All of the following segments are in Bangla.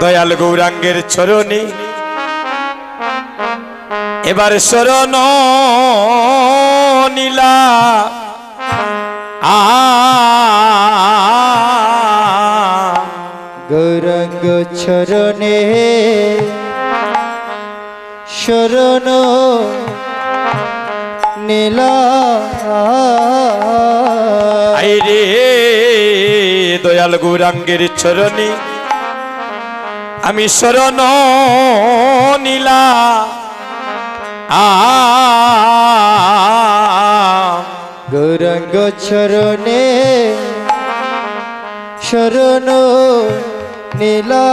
দয়াল গৌরাঙ্গের চরণে এবার শরণ নীলা গৌরাঙ্গ চরণে শরণ নীলা আইরে দয়াল গৌরাঙ্গের চরণে আমি শরণ নীলা গৌরাঙ্গ চরণে শরণ নীলা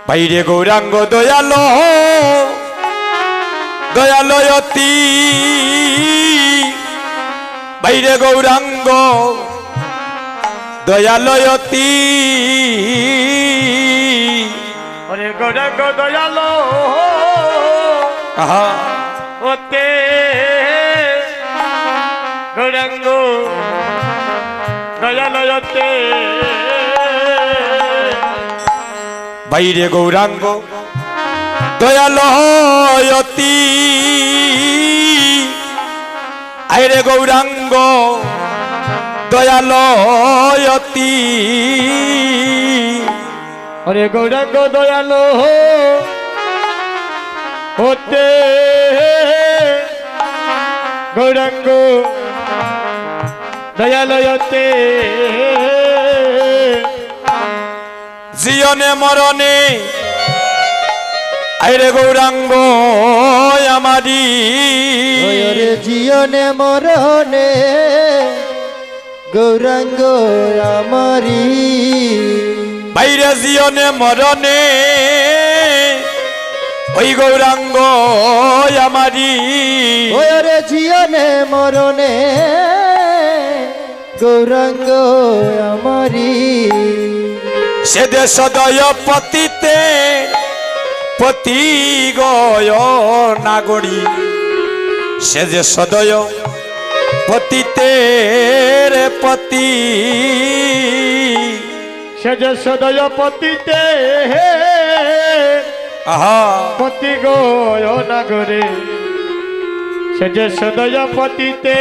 বাইরে গৌরাঙ্গ দয়াল দয়ালয়তি বাইরে গৌরাঙ্গ দয়ালয়তি ওরে গৌরাঙ্গ দয়ালো আহা ওতে গৌরাঙ্গ দয়ালয়তে বাইরে গৌরাঙ্গ দয়ালয়তি আইরে গৌরাঙ্গ দয়ালয়তি ওরে গৌরাঙ্গ দয়ালো ওতে গৌরাঙ্গ দয়ালয়তে জীবনে মরণে আইরে গৌরাঙ্গ আমারি ওরে জীবনে মরণে গৌরাঙ্গ আমারি বাইরে জীবনে মরণে ওই গৌরাঙ্গ আমারি ওরে জীবনে মরণে গৌরাঙ্গ আমারি সে দেশ দয় পতিতে পতি গয় নাগরী সে যে সদয় পতিতে রে পতি সে যে সদয় পতিতে আহা পতি গয় নাগরে সে যে সদয় পতিতে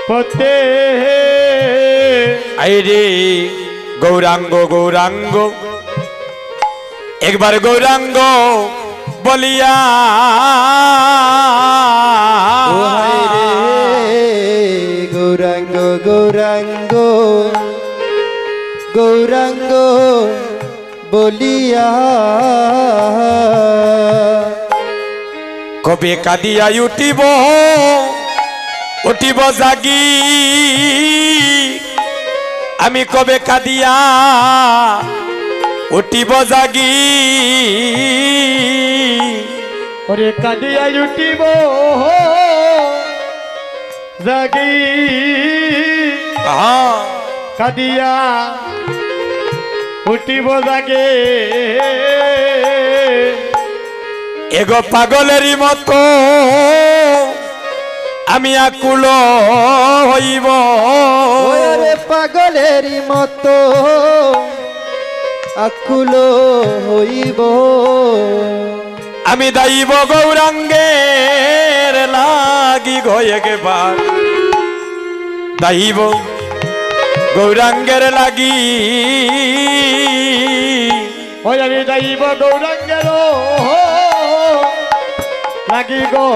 পতে আইরে গৌরাঙ্গ গৌরাঙ্গ একবার গৌরাঙ্গ বলিয়া ও হায় রে গৌরাঙ্গ গৌরাঙ্গ গৌরাঙ্গ বলিয়া কবে কাঁদিয়া উঠিব উঠিব জাগি আমি কবে কাঁদিয়া উঠিব জাগি ওরে কাঁদিয়া উঠিব জাগি আহা কাঁদিয়া উঠিব জাগে এগো পাগলেরই মতো আমি আকুল হইব ওরে পাগলেরই মতো আকুল হইব আমি দাইব গৌরাঙ্গের লাগি গয়ে গেবার দাইব গৌরাঙ্গের লাগি ওই আমি যাইব গৌরাঙ্গের লাগি গো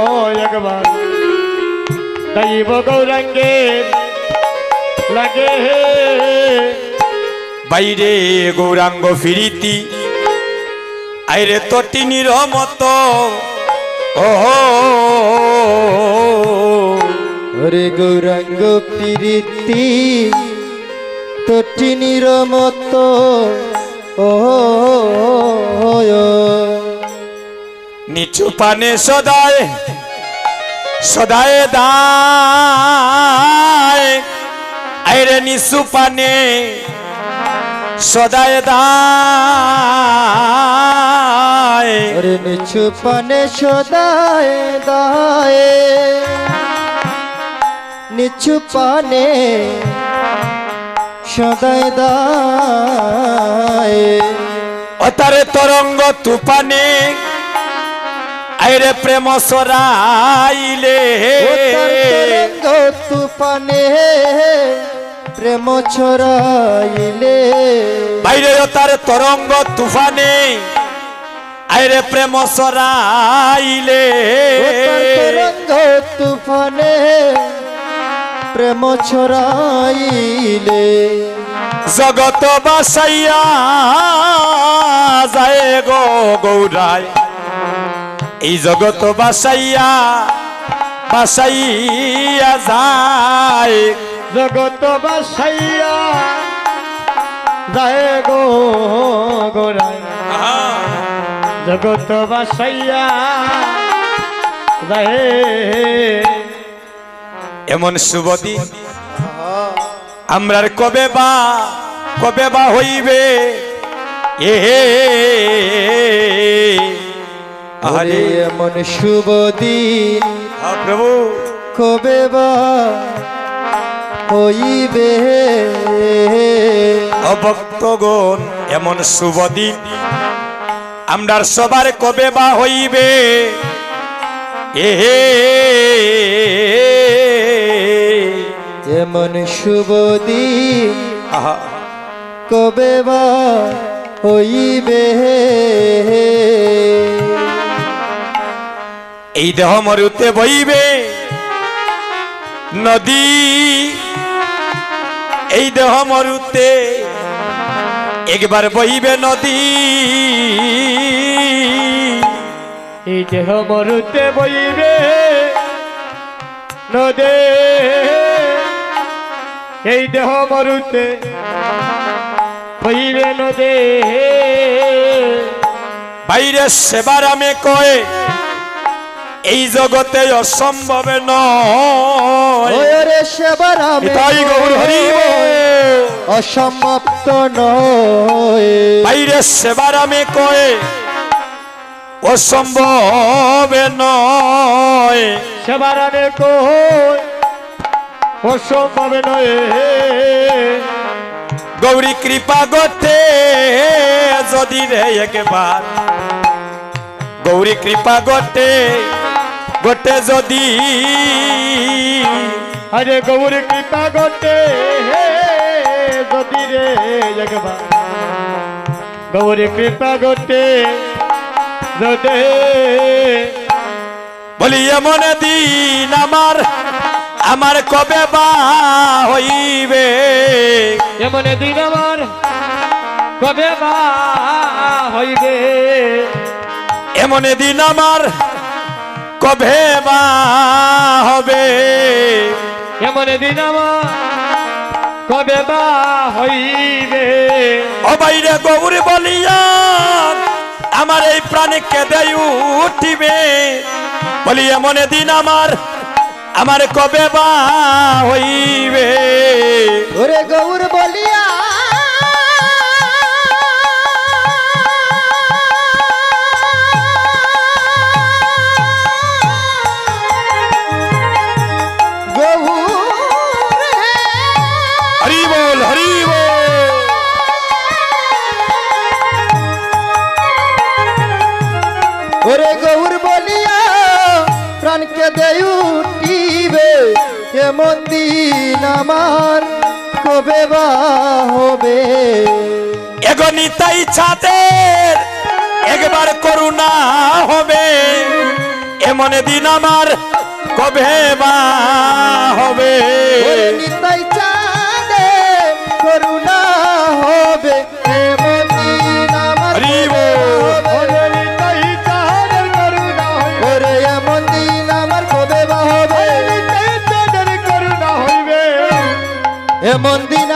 একবার যাইব গৌরাঙ্গের লাগে বাইরে গৌরাঙ্গ ফিরিতি আইরে তটিনীর মতো ও ওরে গৌরাঙ্গ প্রীতি তটিনীর মতো ও নিচু পানে সদায় সদায় দায় আইরে নিচু পানে সদায় দায় ওরে নিচু পানে সদায় দায় নিচু পানে সদায় দায় অতারে তরঙ্গ তুফানে আইরে প্রেম সরাইলে ও তার তরঙ্গ তুফানে প্রেম ছড়াইলে বাইরে তার তরঙ্গ তুফানে আইরে প্রেম সরাইলে ও তার তরঙ্গ তুফানে প্রেম ছড়াইলে জগত বাসাইয়া যায় গো গৌরায় এই জগত বাসাইয়া বাসাইয়া যায় জগত বাসাইয়া যায় গো গোরাই জগত বাসাইয়া যায় এমন শুভ দিন আমরার কবে বা হইবে এ আরে এমন শুভ দিন প্রভু কবে বা হইবে অভক্তগণ এমন শুভ দিন আমরার সবার কবে বা হইবে এ এমন শুভ দিন আহা কবে বা হইবে এই দেহ মরুতে বইবে নদী এই দেহ মরুতে একবার বইবে নদী এই দেহ মরুতে বইবে নদে এই দেহ মরুতে বইবে নদে বাইরে সেবার আমি কয়ে এই জগতে অসম্ভব নয় ওরে সেবার আমি তাই গৌর হরি অসমাপ্ত নয় বাইরে সেবার আমি কয়ে অসম্ভব নয় সেবার আনে কই অসম্ভব নয় গৌরী কৃপা গতে যদি রে একবার গৌরী কৃপা গতে গতে যদি আরে গৌর কৃপা গটে যদি রে একবার গৌর কৃপা গটে যদি বলি এমন দিন আমার কবে বা হইবে এমন দিন আমার কবে বা হইবে এমন দিন আমার কবে বা হবে এমন দিন আমার কবে বা হইবে ও বাইরে গৌরী বলিয়া আমার এই প্রাণে কেঁদে উঠিবে বলি এমন দিন আমার কবে বা হইবে ওরে গৌর বলিয়া হরি বল হরি বল ওরে গৌর বলিয়া প্রাণকে দেয় উঠিবে এমন দিন আমার কবে বা হবে এগনিতাই ছাতের একবার করুণা হবে এমন দিন আমার কবে বা হবে ওরে নিতাই চাঁদে করুণা হবে এমন দিন আমার হরি কবে বল। হবে? নিতাই চাঁদের করুণা হইবে ওরে এমন দিন আমার কবে বা হবে নিতাই চাঁদের করুণা হইবে এমন দিন